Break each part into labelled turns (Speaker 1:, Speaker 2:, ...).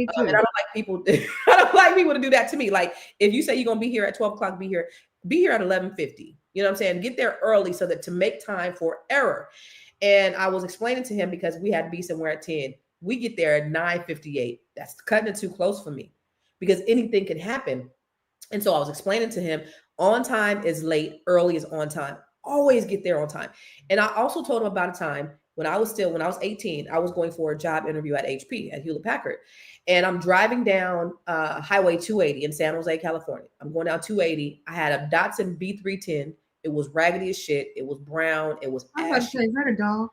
Speaker 1: me too.
Speaker 2: And I don't like people. I don't like people to do that to me. Like if you say you're gonna be here at 12 o'clock, be here at 11:50. You know what I'm saying? Get there early so that to make time for error. And I was explaining to him because we had beats and we're at 10. We get there at 9:58. That's cutting it too close for me because anything can happen. And so I was explaining to him, on time is late, early is on time. Always get there on time. And I also told him about a time when I was 18, I was going for a job interview at HP at Hewlett Packard. And I'm driving down Highway 280 in San Jose, California. I'm going down 280. I had a Datsun B310. It was raggedy as shit. It was brown. It was
Speaker 1: I was about to
Speaker 2: ashy.
Speaker 1: say, is that a dog?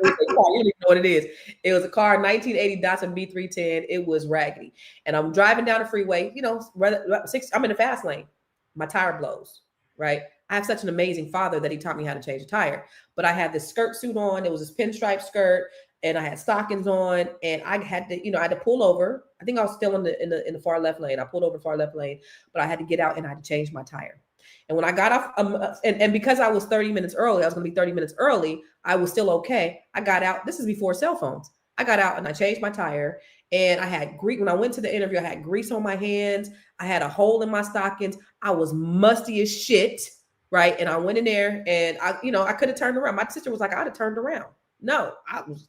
Speaker 2: You don't even know what it is. It was a car, 1980 Datsun B310. It was raggedy. And I'm driving down the freeway, I'm in the fast lane. My tire blows, right? I have such an amazing father that he taught me how to change a tire. But I had this skirt suit on. It was this pinstripe skirt, and I had stockings on, and I had to pull over. I think I was still in the far left lane. I pulled over far left lane, but I had to get out and I had to change my tire. And when I got off, and because I was 30 minutes early, I was going to be 30 minutes early. I was still okay. I got out. This is before cell phones. I got out and I changed my tire. And I had grease. When I went to the interview, I had grease on my hands. I had a hole in my stockings. I was musty as shit. Right. And I went in there and I could have turned around. My sister was like, I'd have turned around. No,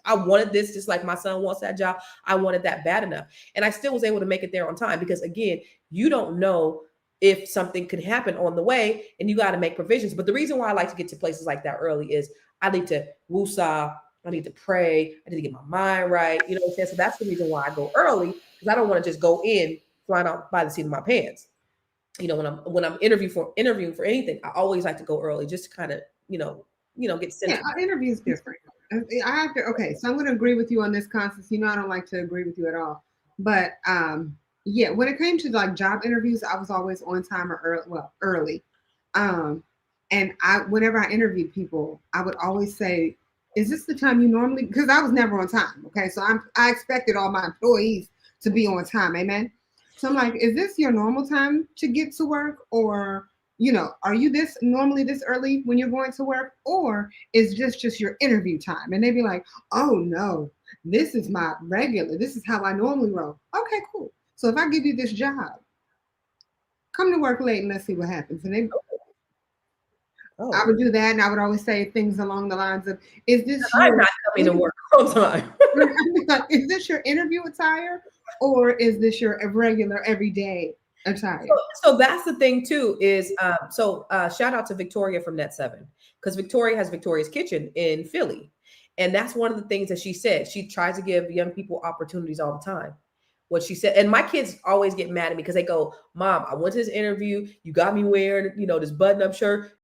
Speaker 2: I wanted this just like my son wants that job. I wanted that bad enough. And I still was able to make it there on time because, again, you don't know if something could happen on the way and you got to make provisions. But the reason why I like to get to places like that early is I need to woosah, I need to pray, I need to get my mind right. You know what I'm saying? So that's the reason why I go early, because I don't want to just go in flying out by the seat of my pants. When I'm interviewing for anything, I always like to go early just to kind of, get
Speaker 1: Yeah,
Speaker 2: centered.
Speaker 1: our interview is different. I have to. Okay, so I'm going to agree with you on this, Constance. I don't like to agree with you at all, but yeah, when it came to like job interviews, I was always on time or early. Well, early. Um, and whenever I interviewed people, I would always say, "Is this the time you normally?" Because I was never on time. Okay, so I expected all my employees to be on time. Amen. So I'm like, "Is this your normal time to get to work, or?" Are you this normally this early when you're going to work, or is this just your interview time? And they'd be like, oh no, this is my regular. This is how I normally roll. Okay, cool. So if I give you this job, come to work late and let's see what happens. And I
Speaker 2: Oh,
Speaker 1: would do that, and I would always say things along the lines of, "Is this
Speaker 2: I'm
Speaker 1: your
Speaker 2: not coming to work on time.
Speaker 1: is this your interview attire, or is this your regular everyday
Speaker 2: So,
Speaker 1: attire?"
Speaker 2: so that's the thing too. Is shout out to Victoria from Net 7, because Victoria has Victoria's Kitchen in Philly, and that's one of the things that she said. She tries to give young people opportunities all the time. What she said, and my kids always get mad at me because they go, "Mom, I went to this interview. You got me wearing, this button-up shirt.